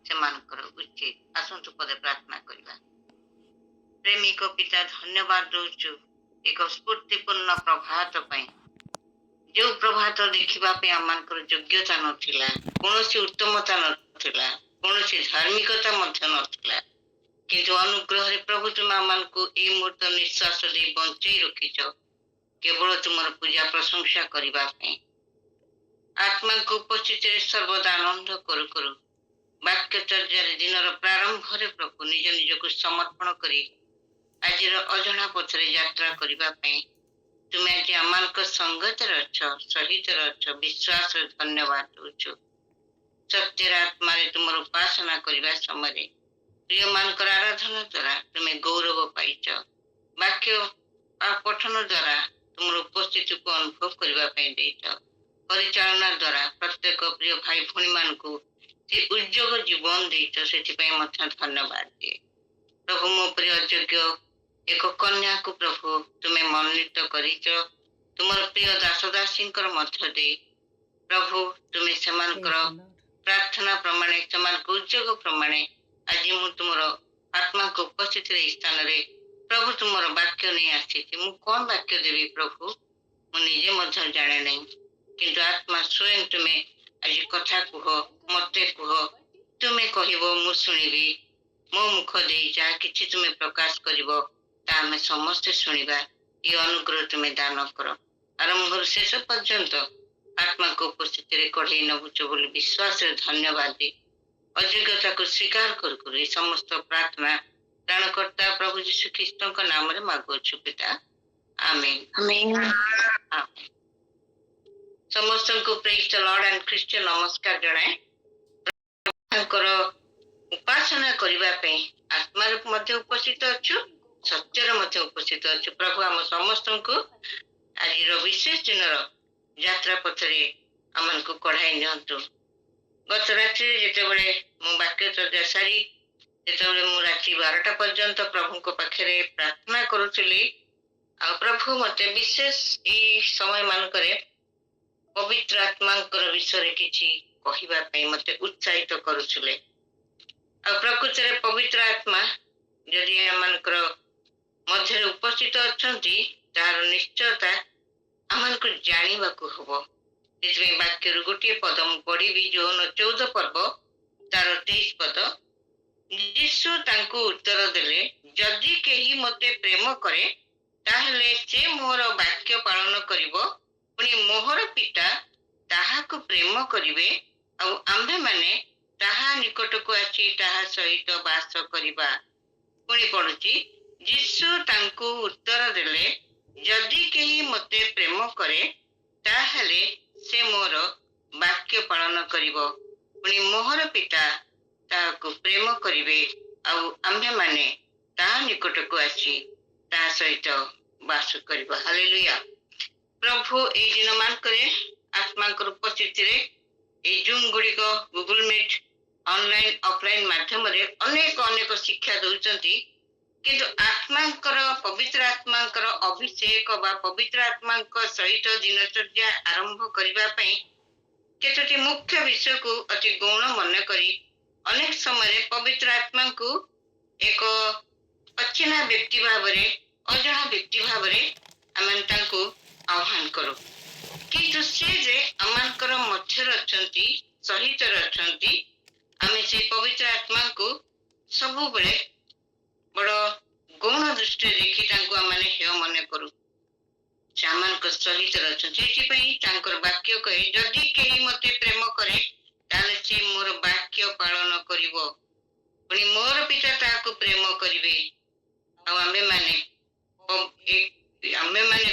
ସେମାନଙ୍କର ଉଚିତ। ଆସନ୍ତୁ ପଦେ ପ୍ରାର୍ଥନା କରିବା। ପ୍ରେମିକ ପିତା, ଧନ୍ୟବାଦ ଦଉଛୁ ଏକ ସ୍ଫୂର୍ତ୍ତିପୂର୍ଣ୍ଣ ପ୍ରଭାତ ପାଇଁ। ଯେଉଁ ପ୍ରଭାତ ଦେଖିବା ପାଇଁ ଆମମାନଙ୍କର ଯୋଗ୍ୟତା ନଥିଲା, କୌଣସି ଉତ୍ତମତା ନଥିଲା, କୌଣସି ଧାର୍ମିକତା ମଧ୍ୟ ନଥିଲା, କିନ୍ତୁ ଅନୁଗ୍ରହରେ ପ୍ରଭୁ ତୁମେ ଆମମାନଙ୍କୁ ଏଇ ମୁହୂର୍ତ୍ତ ନିଶ୍ୱାସ ଦେଇ ବଞ୍ଚେଇ ରଖିଛ କେବଳ ତୁମର ପୂଜା ପ୍ରଶଂସା କରିବା ପାଇଁ। ଆତ୍ମାଙ୍କ ଉପସ୍ଥିତିରେ ସର୍ବଦା ଆନନ୍ଦ କରୁ କରୁ ବାକ୍ୟଚର୍ଯ୍ୟାରେ ଦିନର ପ୍ରାରମ୍ଭରେ ପ୍ରଭୁ ନିଜ ନିଜକୁ ସମର୍ପଣ କରି ଆଜିର ଅଜଣା ପଥରେ ଯାତ୍ରା କରିବା ପାଇଁ ତୁମେ ଆଜି ଆମମାନଙ୍କ ସଙ୍ଗତରେ ଅଛ, ସହିତରେ ଅଛ। ବିଶ୍ୱାସରେ ଧନ୍ୟବାଦ ଦଉଛୁ। ସତ୍ୟର ଆତ୍ମାରେ ତୁମର ଉପାସନା କରିବା ସମୟରେ ପ୍ରିୟମାନଙ୍କର ଆରାଧନା ଦ୍ୱାରା ତୁମେ ଗୌରବ ପାଇଛ। ବାକ୍ୟ ପଠନ ଦ୍ୱାରା ତୁମର ଉପସ୍ଥିତିକୁ ଅନୁଭବ କରିବା ପାଇଁ ଦେଇଛ। ପରିଚାଳନା ଦ୍ୱାରା ପ୍ରତ୍ୟେକ ପ୍ରିୟ ଭାଇ ଭଉଣୀ ମାନଙ୍କୁ ଯେ ଉଦ୍ଯୋଗ ଜୀବନ ଦେଇଛ, ସେଥିପାଇଁ ମଧ୍ୟ ଧନ୍ୟବାଦ ଦିଏ। ପ୍ରଭୁ, ମୋ ପ୍ରିୟ ଅଯୋଗ୍ୟ ଏକ କନ୍ୟାକୁ ପ୍ରଭୁ ତୁମେ ମନୋନୀତ କରିଛ ତୁମର ପ୍ରିୟ ଦାସ ଦାସୀଙ୍କର ମଧ୍ୟ ଦେଇ। ପ୍ରଭୁ, ତୁମେ ସେମାନଙ୍କର ପ୍ରାର୍ଥନା ପ୍ରମାଣେ, ସେମାନଙ୍କ ଉଦ୍ଯୋଗ ପ୍ରମାଣେ ଆଜି ମୁଁ ତୁମର ଆତ୍ମାଙ୍କ ଉପସ୍ଥିତିରେ ଏହି ସ୍ଥାନରେ ପ୍ରଭୁ ତୁମର ବାକ୍ୟ ନେଇ ଆସିଛି। ମୁଁ କଣ ବାକ୍ୟ ଦେବି ପ୍ରଭୁ, ମୁଁ ନିଜେ ମଧ୍ୟ ଜାଣେ ନାହିଁ, କିନ୍ତୁ ଆତ୍ମା ସ୍ୱୟଂ ତୁମେ ଆଜି କଥା କୁହ, ମତେ କୁହ, ତୁମେ କହିବ, ମୁଁ ଶୁଣିବି। ମୋ ମୁଖ ଦେଇ ଯାହା କିଛି ତୁମେ ପ୍ରକାଶ କରିବ ତା ଆମେ ସମସ୍ତେ ଶୁଣିବା। ଏ ଅନୁଗ୍ରହ ତୁମେ ଦାନ କର। ଆରମ୍ଭରୁ ଶେଷ ପର୍ଯ୍ୟନ୍ତ ଆତ୍ମାଙ୍କ ଉପସ୍ଥିତିରେ କଢେଇ ନବୁଛ ବୋଲି ବିଶ୍ୱାସରେ ଧନ୍ୟବାଦ ଦେଇ ଅଯୋଗ୍ୟତାକୁ ସ୍ୱୀକାର କରୁ କରୁ ଏହି ସମସ୍ତ ପ୍ରାର୍ଥନା ତ୍ରାଣକର୍ତ୍ତା ପ୍ରଭୁ ଯୀଶୁ ଖ୍ରୀଷ୍ଟଙ୍କ ନାମରେ ମାଗୁଅଛୁ ପିତା, ଆମେନ୍। ଆମେନ୍। ସମସ୍ତଙ୍କୁ ପ୍ରେଜ୍ ଦ ଲର୍ଡ ଆଣ୍ଡ ଖ୍ରୀଷ୍ଟ ନମସ୍କାର ଜଣାଏ। ତାଙ୍କର ଉପାସନା କରିବା ପାଇଁ ଆତ୍ମାରେ ମଧ୍ୟ ଉପସ୍ଥିତ ଅଛୁ, ସତ୍ୟରେ ମଧ୍ୟ ଉପସ୍ଥିତ ଅଛୁ। ପ୍ରଭୁ ଆମ ସମସ୍ତଙ୍କୁ ଆଜିର ବିଶେଷ ଦିନର ଯାତ୍ରା ପଥରେ ଆମମାନଙ୍କୁ କଢାଇ ନିଅନ୍ତୁ। ଗତ ରାତ୍ରିରେ ଯେତେବେଳେ ମୁଁ ବାକ୍ୟ ଚର୍ଚ୍ଚା ସାରି ଯେତେବେଳେ ମୁଁ ରାତି 12ଟା ପର୍ଯ୍ୟନ୍ତ ପ୍ରଭୁଙ୍କ ପାଖରେ ପ୍ରାର୍ଥନା କରୁଥିଲି, ଆଉ ପ୍ରଭୁ ମତେ ବିଶେଷ ଏଇ ସମୟ ମାନଙ୍କରେ ପବିତ୍ର ଆତ୍ମାଙ୍କର ବିଷୟରେ କିଛି କହିବା ପାଇଁ ମତେ ଉତ୍ସାହିତ କରୁଥିଲେ। ଆଉ ପ୍ରକୃତରେ ପବିତ୍ର ଆତ୍ମା ଯଦି ଆମମାନଙ୍କର ମଧ୍ୟରେ ଉପସ୍ଥିତ ଅଛନ୍ତି, ତାହାର ନିଶ୍ଚୟତା ଆମମାନଙ୍କୁ ଜାଣିବାକୁ ହବ। ସେଥିପାଇଁ ବାକ୍ୟରୁ ଗୋଟିଏ ପଦ ମୁଁ ପଢିବି, ଯୌନ 14 ପର୍ବ ତାର 23 ପଦ। ଯୀଶୁ ତାଙ୍କୁ ଉତ୍ତର ଦେଲେ, ଯଦି କେହି ମତେ ପ୍ରେମ କରେ ତାହେଲେ ସେ ମୋର ବାକ୍ୟ ପାଳନ କରିବ, ପୁଣି ମୋହର ପିତା ତାହାକୁ ପ୍ରେମ କରିବେ, ଆଉ ଆମ୍ଭେମାନେ ତାହା ନିକଟକୁ ଆସି ତାହା ସହିତ ବାସ କରିବା। ପୁଣି ପଢୁଛି, ଯୀଶୁ ତାଙ୍କୁ ଉତ୍ତର ଦେଲେ, ଯଦି କେହି ମତେ ପ୍ରେମ କରେ ତାହେଲେ ସେ ମୋର ବାକ୍ୟ ପାଳନ କରିବ, ପୁଣି ମୋହର ପିତା ତାହାକୁ ପ୍ରେମ କରିବେ, ଆଉ ଆମ୍ଭେମାନେ ତାହା ନିକଟକୁ ଆସି ତାହା ସହିତ ବାସ କରିବା। ହାଲେଲୁୟା। ପ୍ରଭୁ ଏଇ ଦିନ ମାନଙ୍କରେ ଆତ୍ମାଙ୍କର ଉପସ୍ଥିତିରେ ଏଇ ଜୁମ୍ ଗୁଡିକ, ଗୁଗୁଲ ମିଟ, ଅନଲାଇନ ଅଫଲାଇନ ମାଧ୍ୟମରେ ଅନେକ ଅନେକ ଶିକ୍ଷା ଦଉଛନ୍ତି, କିନ୍ତୁ ଆତ୍ମାଙ୍କର ପବିତ୍ର ଆତ୍ମାଙ୍କର ଅଭିଷେକ ବା ପବିତ୍ର ଆତ୍ମାଙ୍କ ସହିତ ଦିନଚର୍ଯ୍ୟା ଆରମ୍ଭ କରିବା ପାଇଁ କେତୋଟି ମୁଖ୍ୟ ବିଷୟକୁ ଅତି ଗୌଣ ମନେ କରି ଅନେକ ସମୟରେ ପବିତ୍ର ଆତ୍ମାଙ୍କୁ ଏକ ଅଚିହ୍ନା ବ୍ୟକ୍ତି ଭାବରେ, ଅଜଣା ବ୍ୟକ୍ତି ଭାବରେ ଆମେ ତାଙ୍କୁ ଆହ୍ୱାନ କରୁ। କିନ୍ତୁ ସେ ଯେ ଆମମାନଙ୍କର ମଧ୍ୟରେ ଅଛନ୍ତି, ସହିତରେ ଅଛନ୍ତି, ଆମେ ସେ ପବିତ୍ର ଆତ୍ମାଙ୍କୁ ସବୁବେଳେ ବଡ ଗୌଣ ଦୃଷ୍ଟିରେ ଦେଖି ତାଙ୍କୁ ଆମେ ହେୟ ମନେ କରୁ। ସେମାନଙ୍କ ସହିତ ଅଛନ୍ତି, ସେଥିପାଇଁ ତାଙ୍କର ବାକ୍ୟ କହେ, ଯଦି କେହି ମତେ ପ୍ରେମ କରେ ତାହେଲେ ସେ ମୋର ବାକ୍ୟ ପାଳନ କରିବ, ପୁଣି ମୋର ପିତା ତାହାକୁ ପ୍ରେମ କରିବେ, ଆଉ ଆମ୍ଭେମାନେ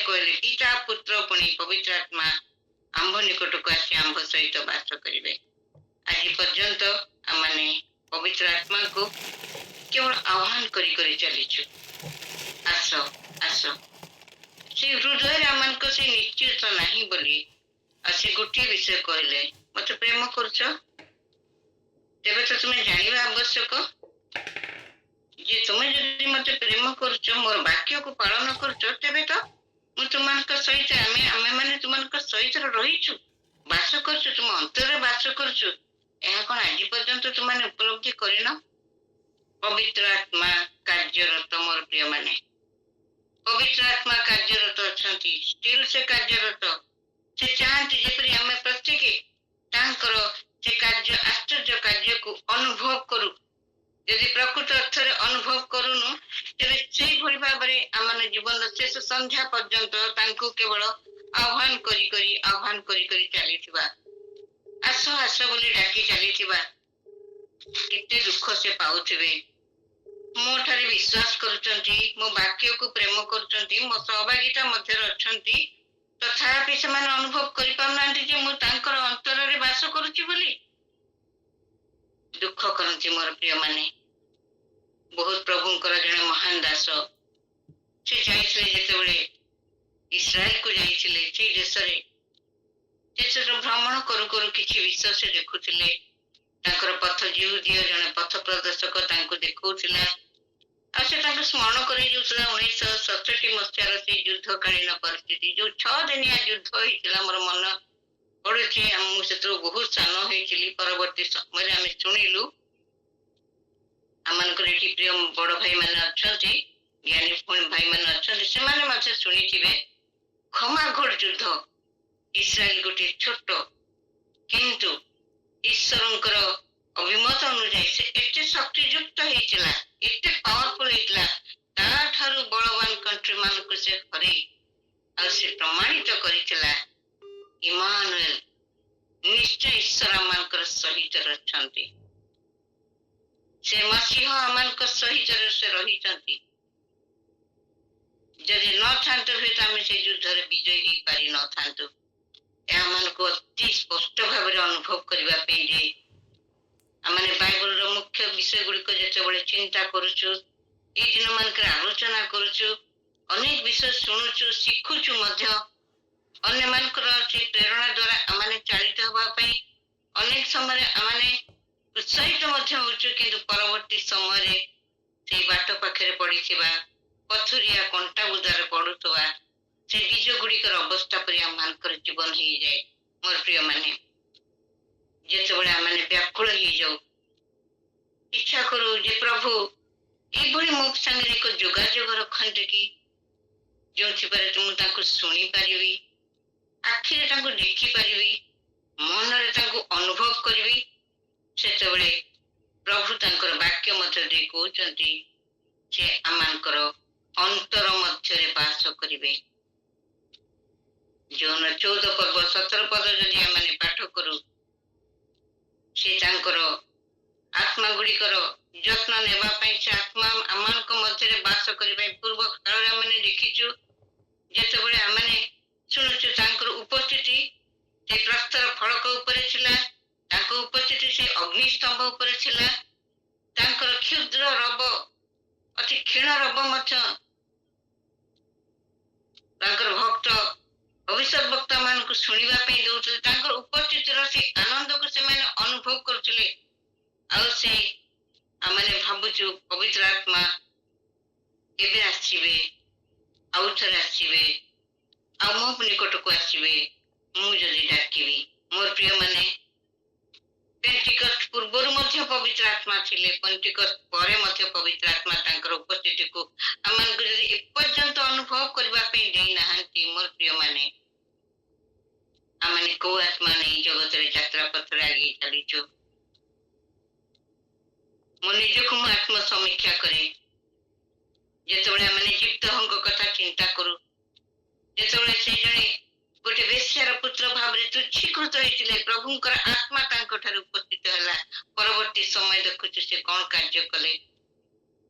କହିଲେ ପିତା, ପୁତ୍ର, ପୁଣି ପବିତ୍ର ଆତ୍ମା ଆମ୍ଭ ନିକଟକୁ ଆସି ଆମ୍ଭ ସହିତ ବାସ କରିବେ। ଆଜି ପର୍ଯ୍ୟନ୍ତ ଆମେ ପବିତ୍ର ଆତ୍ମାକୁ କେବଳ ଆହ୍ୱାନ କରି କରି ଚାଲିଛୁ, ଆସ ଆସ। ସେ ହୃଦୟରେ ଆମମାନଙ୍କ ସେ ନିଶ୍ଚିତ ନାହିଁ ବୋଲି ଆଉ ସେ ଗୋଟିଏ ବିଷୟ କହିଲେ, ମତେ ପ୍ରେମ କରୁଛ, ତେବେ ତ ତୁମେ ଜାଣିବା ଆବଶ୍ୟକ ଯେ ତୁମେ ଯଦି ମତେ ପ୍ରେମ କରୁଛ, ମୋର ବାକ୍ୟକୁ ପାଳନ କରୁଛ, ତେବେ ତ ମୁଁ ତୁମମାନଙ୍କ ସହିତ ଆମେମାନେ ତୁମମାନଙ୍କ ସହିତ ରହିଛୁ, ବାସ କରୁଛୁ, ତୁମ ଅନ୍ତରରେ ବାସ କରୁଛୁ। ଏହା କଣ ଆଜି ପର୍ଯ୍ୟନ୍ତ ତୁମାନେ ଉପଲବ୍ଧି କରିନ? ପବିତ୍ର ଆତ୍ମା କାର୍ଯ୍ୟରତ ମୋର ପ୍ରିୟ ମାନେ, ପବିତ୍ର ଆତ୍ମା କାର୍ଯ୍ୟରତ ଅଛନ୍ତି, ଷ୍ଟିଲ୍ ସେ କାର୍ଯ୍ୟରତ। ସେ ଚାହାନ୍ତି ଯେପରି ଆମେ ପ୍ରତ୍ୟେକେ ତାଙ୍କର ସେ କାର୍ଯ୍ୟ ଆଶ୍ଚର୍ଯ୍ୟ କାର୍ଯ୍ୟକୁ ଅନୁଭବ କରୁ। ଯଦି ପ୍ରକୃତ ଅର୍ଥରେ ଅନୁଭବ କରୁନୁ, ତେବେ ସେଇଭଳି ଭାବରେ ଆମ ଜୀବନର ଶେଷ ସନ୍ଧ୍ୟା ପର୍ଯ୍ୟନ୍ତ ତାଙ୍କୁ କେବଳ ଆହ୍ୱାନ କରି ଚାଲିଥିବା, ଆସ ଆସ ବୋଲି ଡାକି ଚାଲିଥିବା, କେତେ ଦୁଃଖ ସେ ପାଉଥିବେ। ମୋ ଠାରେ ବିଶ୍ୱାସ କରୁଛନ୍ତି, ମୋ ବାକ୍ୟକୁ ପ୍ରେମ କରୁଛନ୍ତି, ମୋ ସହଭାଗିତା ମଧ୍ୟରେ ଅଛନ୍ତି, ତଥାପି ସେମାନେ ଅନୁଭବ କରିପାରୁନାହାନ୍ତି ଯେ ମୁଁ ତାଙ୍କର ଅନ୍ତରରେ ବାସ କରୁଛି ବୋଲି। ଦୁଃଖ କରନ୍ତି ମୋର ପ୍ରିୟମାନେ। ବହୁତ ପ୍ରଭୁଙ୍କର ଜଣେ ମହାନ ଦାସ, ସେ ଯାଇଥିଲେ ଯେତେବେଳେ ଇସ୍ରାଏଲକୁ ଯାଇଥିଲେ, ସେଇ ଦେଶରେ ଭ୍ରମଣ କରୁ କରୁ କିଛି ବିଷୟ ସେ ଦେଖୁଥିଲେ। ତାଙ୍କର ପଥ ଯିହୁଦୀୟ ଜଣେ ପଥ ପ୍ରଦର୍ଶକ ତାଙ୍କୁ ଦେଖଉଥିଲା, ଆଉ ସେ ତାଙ୍କୁ ସ୍ମରଣ କରାଇଯାଉଥିଲା 1967 ମସିହାର ସେଇ ଯୁଦ୍ଧକାଳୀନ ପରିସ୍ଥିତି, ଯୋଉ 6 ଦିନିଆ ଯୁଦ୍ଧ ହେଇଥିଲା। ମୋର ମନ ପଡୁଛି, ମୁଁ ସେଥିରୁ ବହୁତ ସାନ ହେଇଥିଲି। ପରବର୍ତ୍ତୀ ସମୟରେ ଆମେ ଶୁଣିଲୁ, ଆମମାନଙ୍କର ଏଠି ପ୍ରିୟ ବଡ ଭାଇ ମାନେ ଅଛନ୍ତି, ଜ୍ଞାନୀ ଭାଇ ମାନେ ଅଛନ୍ତି, ସେମାନେ ମଧ୍ୟ ଶୁଣିଥିବେ ଘମାଘୋଟ ଯୁଦ୍ଧ। ଇସ୍ରାଏଲ ଗୋଟିଏ ଛୋଟ କିନ୍ତୁ ଈଶ୍ୱରଙ୍କର ଅଭିମତ ଅନୁଯାୟୀ ସେ ଏତେ ଶକ୍ତିଯୁକ୍ତ ହେଇଥିଲା, ଏତେ ପାୱାରଫୁଲ ହେଇଥିଲା, ତାଠାରୁ ବଳବାନ କଣ୍ଟ୍ରି ମାନଙ୍କୁ ସେ ହରେଇ ଆଉ ସେ ପ୍ରମାଣିତ କରିଥିଲା, ଇମାନୁଏଲ ନିଶ୍ଚୟ ଈଶ୍ୱର ଆମମାନଙ୍କର ସହିତ ଅଛନ୍ତି। ସେ ମସିହ ଆମମାନଙ୍କ ସହିତ ସେ ରହିଛନ୍ତି। ଯଦି ନଥାନ୍ତୁ ହୁଏତ ଆମେ ସେ ଯୁଦ୍ଧରେ ବିଜୟୀ ହେଇପାରି ନଥାନ୍ତୁ। ଏହା ଆମମାନଙ୍କୁ ଅତି ସ୍ପଷ୍ଟ ଭାବରେ ଅନୁଭବ କରିବା ପାଇଁ ଯେ ଆମେ ବାଇବଲର ମୁଖ୍ୟ ବିଷୟ ଗୁଡିକ ଯେତେବେଳେ ଚିନ୍ତା କରୁଛୁ, ଏଇ ଦିନ ମାନଙ୍କରେ ଆଲୋଚନା କରୁଛୁ, ଅନେକ ବିଷୟ ଶୁଣୁଛୁ, ଶିଖୁଛୁ ମଧ୍ୟ, ଅନ୍ୟମାନଙ୍କର ସେ ପ୍ରେରଣା ଦ୍ଵାରା ଆମେ ଚାଳିତ ହେବା ପାଇଁ ଅନେକ ସମୟରେ ଆମେ ଉତ୍ସାହିତ ମଧ୍ୟ ହଉଛୁ। କିନ୍ତୁ ପରବର୍ତ୍ତୀ ସମୟରେ ସେଇ ବାଟ ପାଖରେ ପଡିଥିବା ପଥୁରିଆ କଣ୍ଟା ବୁଦାରେ ପଡୁଥିବା ସେ ବୀଜ ଗୁଡିକର ଅବସ୍ଥା ପରି ଆମମାନଙ୍କର ଜୀବନ ହେଇଯାଏ। ମୋର ପ୍ରିୟ ମାନେ, ଯେତେବେଳେ ଆମେ ବ୍ୟାକୁଳ ହେଇଯାଉ, ଇଚ୍ଛା କରୁ ଯେ ପ୍ରଭୁ ଏଇଭଳି ମୋ ସାଙ୍ଗରେ ଏକ ଯୋଗାଯୋଗ ରଖନ୍ତି କି, ଯେଉଁଥିପାଇଁ ମୁଁ ତାଙ୍କୁ ଶୁଣିପାରିବି, ଆଖିରେ ତାଙ୍କୁ ଦେଖିପାରିବି, ମନରେ ତାଙ୍କୁ ଅନୁଭବ କରିବି। ସେତେବେଳେ ପ୍ରଭୁ ତାଙ୍କର ବାକ୍ୟ ମଧ୍ୟ ଦେଇ କହୁଛନ୍ତି ସେ ଆମମାନଙ୍କର ଅନ୍ତର ମଧ୍ୟରେ ବାସ କରିବେ। ଯୋଉନ 14 ପର୍ବ 17 ପଦ ଯଦି ଆମେ ପାଠ କରୁ, ସେ ତାଙ୍କର ଆତ୍ମା ଗୁଡିକର ଯତ୍ନ ନେବା ପାଇଁ ସେ ଆତ୍ମା ଆମମାନଙ୍କ ମଧ୍ୟରେ ବାସ କରିବା ପାଇଁ ପୂର୍ବ କାଳରେ ଆମେ ଦେଖିଛୁ। ଯେତେବେଳେ ଆମେ ଶୁଣୁଛୁ ତାଙ୍କର ଉପସ୍ଥିତି ସେ ପ୍ରସ୍ତର ଫଳକ ଉପରେ ଥିଲା, ତାଙ୍କ ଉପସ୍ଥିତି ସେ ଅଗ୍ନିସ୍ତମ୍ଭ ଉପରେ ଥିଲା, ତାଙ୍କର କ୍ଷୁଦ୍ର ରବ, ଅତି କ୍ଷୀଣ ରବ ମଧ୍ୟ ତାଙ୍କର ଭକ୍ତ ଭବିଷ୍ୟତ ବକ୍ତା ମାନଙ୍କୁ ଶୁଣିବା ପାଇଁ ଦଉଥିଲେ। ତାଙ୍କର ଉପସ୍ଥିତିର ସେ ଆନନ୍ଦକୁ ସେମାନେ ଅନୁଭବ କରୁଥିଲେ। ଆଉ ସେ ଆମେ ଭାବୁଛୁ ପବିତ୍ର ଆତ୍ମା କେବେ ଆସିବେ, ଆଉ ଥରେ ଆସିବେ, ଆଉ ମୋ ନିକଟକୁ ଆସିବେ, ମୁଁ ଯଦି ଡାକିବି। ମୋର ପ୍ରିୟ ମାନେ, ପେଣ୍ଟିକଷ୍ଟ ପୂର୍ବରୁ ମଧ୍ୟ ପବିତ୍ର ଆତ୍ମା ଥିଲେ, ପେଣ୍ଟିକଷ୍ଟ ପରେ ମଧ୍ୟ ପବିତ୍ର ଆତ୍ମା ତାଙ୍କର ଉପସ୍ଥିତିକୁ ଆମମାନଙ୍କୁ ଯଦି ଏପର୍ଯ୍ୟନ୍ତ ଅନୁଭବ କରିବା ପାଇଁ ଦେଇନାହାନ୍ତି, ମୋର ପ୍ରିୟ ମାନେ, ଆମେ କୋଉ ଆତ୍ମା ନେଇ ଜଗତରେ ଯାତ୍ରା ପଥରେ ଆଗେଇ ଚାଲିଛୁ। ମୁଁ ନିଜକୁ ମୁଁ ଆତ୍ମ ସମୀକ୍ଷା କରେ। ଯେତେବେଳେ ଆମେ ଜିପ୍ତହଙ୍କ କଥା ଚିନ୍ତା କରୁ, ଯେତେବେଳେ ସେ ଜଣେ ଗୋଟେ ବେଶ୍ୟାର ପୁତ୍ର ଭାବରେ ତୁଚ୍ଛୀକୃତ ହେଇଥିଲେ, ପ୍ରଭୁଙ୍କର ଆତ୍ମା ତାଙ୍କ ଠାରେ ଉପସ୍ଥିତ ହେଲା। ପରବର୍ତ୍ତୀ ସମୟ ଦେଖୁଛୁ ସେ କଣ କାର୍ଯ୍ୟ କଲେ।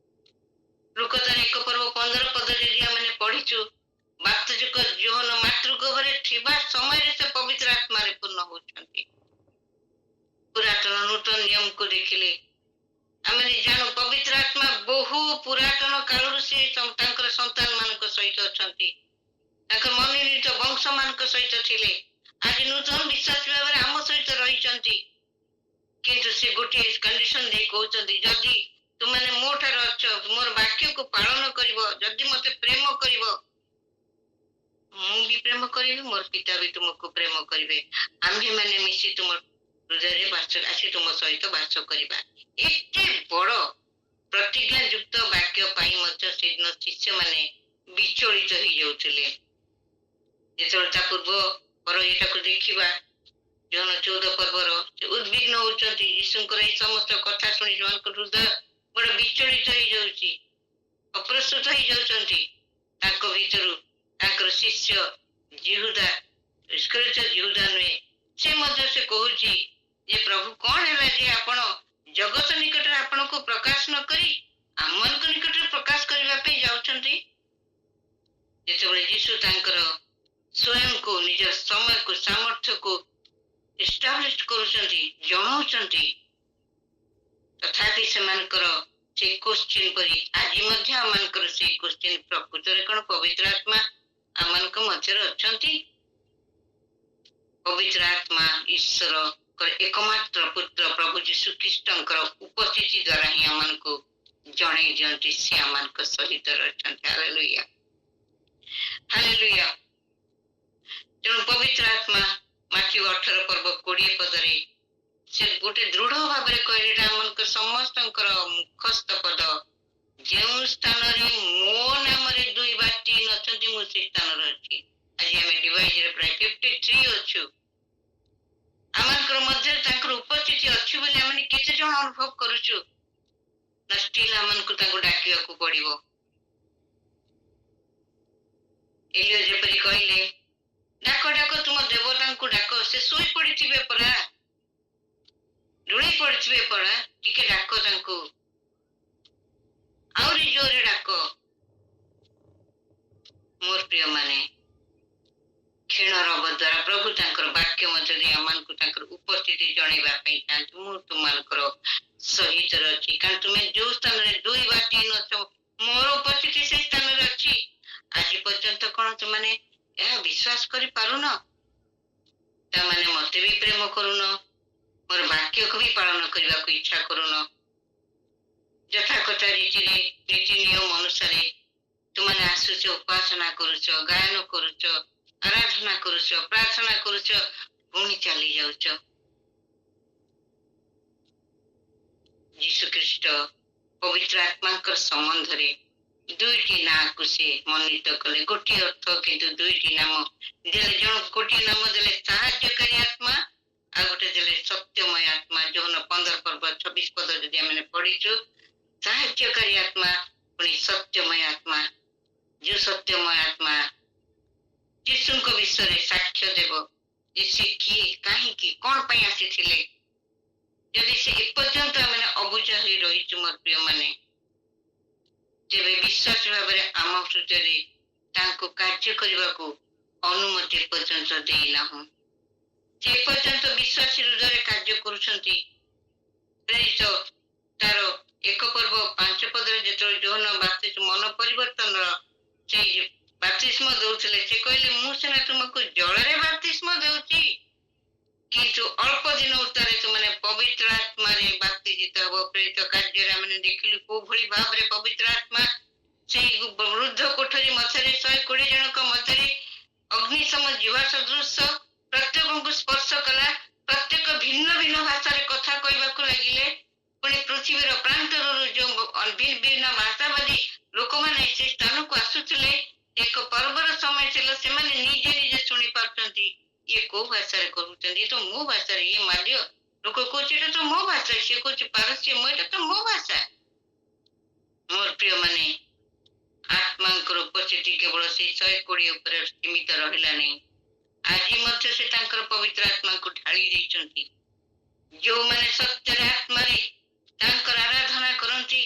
ଲୁକତାର 1 ପର୍ବ 15 ପଦ ଯଦି ଆମେ ପଢିଛୁ, ବାପ୍ତିସ୍ମ ଯୋହନ ମାତୃଗର୍ଭରେ ଥିବା ସମୟରେ ସେ ପବିତ୍ର ଆତ୍ମାରେ ପୂର୍ଣ୍ଣ ହଉଛନ୍ତି। ପୁରାତନ ନୂତନ ନିୟମକୁ ଦେଖିଲେ ଆମେ ଜାଣୁ ପବିତ୍ର ଆତ୍ମା ବହୁ ପୁରାତନ କାଳରୁ ସେ ତାଙ୍କର ସନ୍ତାନ ମାନଙ୍କ ସହିତ ଅଛନ୍ତି, ତାଙ୍କର ମନୋନୀତ ବଂଶ ମାନଙ୍କ ସହିତ ଥିଲେ, ଆଜି ନୂତନ ବିଶ୍ୱାସ ଭାବରେ ଆମ ସହିତ ରହିଛନ୍ତି। କିନ୍ତୁ ସେ ଗୋଟିଏ କଣ୍ଡିସନ ଦେଇ କହୁଛନ୍ତି, ଯଦି ତୁମେ ମୋ ଠାରେ ଅଛ, ମୋର ବାକ୍ୟକୁ ପାଳନ କରିବ, ଯଦି ମତେ ପ୍ରେମ କରିବ, ମୁଁ ବି ପ୍ରେମ କରିବି, ମୋର ପିତା ବି ତୁମକୁ ପ୍ରେମ କରିବେ, ଆମ୍ଭେମାନେ ମିଶି ହୃଦୟରେ ଆସି ତୁମ ସହିତ ବାସ କରିବା। ଏତେ ବଡ ପ୍ରତିଜ୍ଞା ଯୁକ୍ତ ବାକ୍ୟ ପାଇଁ ମଧ୍ୟ ସେଦିନ ଶିଷ୍ୟମାନେ ବିଚଳିତ ହେଇଯାଉଥିଲେ। ଯେତେବେଳେ ତା ପୂର୍ବ ପର ଏଟାକୁ ଦେଖିବା, ଜନ 14 ପର୍ବର ଉଦ୍ବିଗ୍ନ ହଉଛନ୍ତି ଯୀଶୁଙ୍କର ଏଇ ସମସ୍ତ କଥା ଶୁଣି ସେମାନଙ୍କ ହୃଦୟ ବଡ ବିଚଳିତ ହେଇଯାଉଛି, ଅପ୍ରସ୍ତୁତ ହେଇଯାଉଛନ୍ତି। ତାଙ୍କ ଭିତରୁ ତାଙ୍କର ଶିଷ୍ୟ ଜିହୁଦା, ଇସ୍କରିୟୋତ ଜିହୁଦା ନୁହେଁ, ସେ ମଧ୍ୟ ସେ କହୁଛି ଯେ ପ୍ରଭୁ କଣ ହେଲା ଯେ ଆପଣ ଜଗତ ନିକଟରେ ଆପଣଙ୍କୁ ପ୍ରକାଶ ନ କରି ଆମମାନଙ୍କ ନିକଟରେ ପ୍ରକାଶ କରିବା ପାଇଁ ଯାଉଛନ୍ତି। ଯେତେବେଳେ ଯୀଶୁ ତାଙ୍କର ସ୍ୱୟଂକୁ, ନିଜ ସମୟକୁ, ସାମର୍ଥ୍ୟକୁ ଏଷ୍ଟାବ୍ଲିଶ କରୁଛନ୍ତି, ଜଣାଉଛନ୍ତି, ତଥାପି ସେମାନଙ୍କର ସେଇ କୋଶ୍ଚିନ୍ ପରି ଆଜି ମଧ୍ୟ ଆମମାନଙ୍କର ସେଇ କୋଶ୍ଚିନ୍, ପ୍ରକୃତରେ କଣ ପବିତ୍ର ଆତ୍ମା ଆମମାନଙ୍କ ମଧ୍ୟରେ ଅଛନ୍ତି? ପବିତ୍ର ଆତ୍ମା ଈଶ୍ୱରଙ୍କର ଏକମାତ୍ର ପୁତ୍ର ପ୍ରଭୁ ଯୀଶୁ ଖ୍ରୀଷ୍ଟଙ୍କର ଉପସ୍ଥିତି ଦ୍ୱାରା ହିଁ ଆମମାନଙ୍କୁ ଜଣେଇ ଦିଅନ୍ତି ସେ ଆମମାନଙ୍କ ସହିତ ଅଛନ୍ତି। Hallelujah, hallelujah. ତେଣୁ ପବିତ୍ର ଆତ୍ମା ମାଥିଉ 18 ପର୍ବ 20 ପଦରେ ସେ ଗୋଟେ ଦୃଢ ଭାବରେ କହିଲେ, ଏଇଟା ଆମମାନଙ୍କ ସମସ୍ତଙ୍କର ମୁଖସ୍ଥ ପଦ, ଯେଉଁ ସ୍ଥାନରେ ମୋ ନାମରେ 2 ବା 3 ଅଛନ୍ତି ମୁଁ ସେ ସ୍ଥାନରେ ଅଛି। ଆଜି ଆମେ ଡିଭାଇଜରେ ପ୍ରାୟ 53 ଅଛୁ। ଆମମାନଙ୍କର ମଧ୍ୟରେ ତାଙ୍କର ଉପସ୍ଥିତି ଅଛି ବୋଲି ଆମେ କେତେ ଜଣ ଅନୁଭବ କରୁଛୁ? ନା ଷ୍ଟିଲ୍ ଆମମାନଙ୍କୁ ତାଙ୍କୁ ଡାକିବାକୁ ପଡିବ। ଏଲିୟ ଯେପରି କହିଲେ, ଡାକ ଡାକ ତୁମ ଦେବତାଙ୍କୁ ଡାକ, ସେ ଶୋଇ ପଡିଥିବେ ପରା, ଢୁଳେଇ ପଡିଥିବେ ପରା, ଟିକେ ଡାକ ତାଙ୍କୁ, ଆହୁରି ଜୋରରେ ଡାକ। ମୋର ପ୍ରିୟ ମାନେ, କ୍ଷୀଣର ଦ୍ୱାରା ପ୍ରଭୁ ତାଙ୍କର ବାକ୍ୟ ମଧ୍ୟରେ ଆମମାନଙ୍କୁ ତାଙ୍କର ଉପସ୍ଥିତି ଜଣେଇବା ପାଇଁ ଚାହାନ୍ତି। ମୁଁ ତୁମମାନଙ୍କର ସହିତ ଅଛି, କାରଣ ତୁମେ ଯୋଉ ସ୍ଥାନରେ 2 ବା 3 ଅଛ, ମୋର ଉପସ୍ଥିତି ସେଇ ସ୍ଥାନରେ ଅଛି। ଆଜି ପର୍ଯ୍ୟନ୍ତ କଣ ତୁମେ ଏହା ବିଶ୍ୱାସ କରିପାରୁନ? ତାମାନେ ମତେ ବି ପ୍ରେମ କରୁନ, ମୋର ବାକ୍ୟକୁ ବି ପାଳନ କରିବାକୁ ଇଚ୍ଛା କରୁନ। ଯଥାକଥା ରୀତିରେ, ନୀତି ନିୟମ ଅନୁସାରେ ତୁମେ ଆସୁଛ, ଉପାସନା କରୁଛ, ଗାୟନ କରୁଛ, ଆରାଧନା କରୁଛ, ପ୍ରାର୍ଥନା କରୁଛ, ପୁଣି ଚାଲି ଯାଉଛ। ଯୀଶୁ ଖ୍ରୀଷ୍ଟ ପବିତ୍ର ଆତ୍ମାଙ୍କର ସମ୍ବନ୍ଧରେ 2ଟି ନାଁକୁ ସେ ମନୋନୀତ କଲେ। ଗୋଟିଏ ଅର୍ଥ କିନ୍ତୁ 2ଟି ନାମ ଦେଲେ। ଗୋଟିଏ ନାମ ଦେଲେ ସାହାଯ୍ୟକାରୀ ଆତ୍ମା, ଆଉ ଗୋଟେ ଦେଲେ ସତ୍ୟମୟ ଆତ୍ମା। ଯୋଉନ 15 ପର୍ବ 26 ପଦ ଯଦି ଆମେ ପଢିଛୁ, ସାହାଯ୍ୟକାରୀ ଆତ୍ମା ପୁଣି ସତ୍ୟମୟ ଆତ୍ମା। ଯୋଉ ସତ୍ୟମୟ ଆତ୍ମା ଯୀଶୁଙ୍କ ବିଷୟରେ ସାକ୍ଷ୍ୟ ଦେବ ଯେ ସେ କିଏ, କାହିଁକି, କଣ ପାଇଁ ଆସିଥିଲେ। ଯଦି ସେ ଏପର୍ଯ୍ୟନ୍ତ ଆମେ ଅବୁଝ ହେଇ ରହିଛୁ ମୋର ପ୍ରିୟ ମାନେ, ତେବେ ବିଶ୍ୱାସ ଭାବରେ ଆମ ହୃଦୟରେ ତାଙ୍କୁ କାର୍ଯ୍ୟ କରିବାକୁ ଅନୁମତି ଏପର୍ଯ୍ୟନ୍ତ ଦେଇନାହୁଁ। ସେ ଏପର୍ଯ୍ୟନ୍ତ ବିଶ୍ୱାସୀ ହୃଦୟରେ କାର୍ଯ୍ୟ କରୁଛନ୍ତି। ପ୍ରେରିତ ତାର 1 ପର୍ବ 5 ପଦରେ ଯେତେବେଳେ ଯୋହନ ବାପ୍ତିସ୍ମ ମନ ପରିବର୍ତ୍ତନର ସେଇ ବାପ୍ତିସ୍ମ ଦଉଥିଲେ, ସେ କହିଲେ, ମୁଁ ସିନା ତୁମକୁ ଜଳରେ ବାପ୍ତିସ୍ମ ଦେଉଛି, କିନ୍ତୁ ଅଳ୍ପ ଦିନ ଉତ୍ତାରେ ତୁମେ ପବିତ୍ର ଆତ୍ମାରେ ବାପ୍ତିଜିତ ହବ। ପ୍ରେରିତ କାର୍ଯ୍ୟରେ ଆମେ ଦେଖିଲୁ କୋଉ ଭଳି ଭାବରେ ପବିତ୍ର ଆତ୍ମା ସେଇ ବୃଦ୍ଧ କୋଠରୀ ମଧ୍ୟରେ 120 ଜଣଙ୍କ ମଧ୍ୟରେ ଅଗ୍ନି ସମ ଜିହ୍ବା ସଦୃଶ ପ୍ରତ୍ୟେକଙ୍କୁ ସ୍ପର୍ଶ କଲା। ପ୍ରତ୍ୟେକ ଭିନ୍ନ ଭିନ୍ନ ଭାଷାରେ କଥା କହିବାକୁ ଲାଗିଲେ। ପୁଣି ପୃଥିବୀର ପ୍ରାନ୍ତରରୁ ଯୋଉ ଭିନ୍ନ ଭାଷାବାଦୀ ଲୋକମାନେ ସେ ସ୍ଥାନକୁ ଆସୁଥିଲେ, ଏକ ପର୍ବର ସମୟ ছিল, ସେମାନେ ନିଜେ ନିଜେ ଶୁଣି ପାରୁଛନ୍ତି ଇଏ କୋଉ ଭାଷାରେ କହୁଛନ୍ତି, ତ ମୋ ଭାଷାରେ। ଇଏ ମାଲ୍ୟ ଲୋକ କହୁଛି ଏଟା ତ ମୋ ଭାଷା, ସିଏ କହୁଛି ପାରସ୍ୟ, ଏଟା ତ ମୋ ଭାଷା। ମୋର ପ୍ରିୟ ମାନେ, ଆତ୍ମାଙ୍କର ଉପସ୍ଥିତି କେବଳ ସେଇ 120 ଉପରେ ସୀମିତ ରହିଲା ନାହିଁ। ଆଜି ମଧ୍ୟ ସେ ତାଙ୍କର ପବିତ୍ର ଆତ୍ମାଙ୍କୁ ଢାଳି ଦେଇଛନ୍ତି। ଯୋଉମାନେ ସତ୍ୟରେ ଆତ୍ମାରେ ତାଙ୍କର ଆରାଧନା କରନ୍ତି,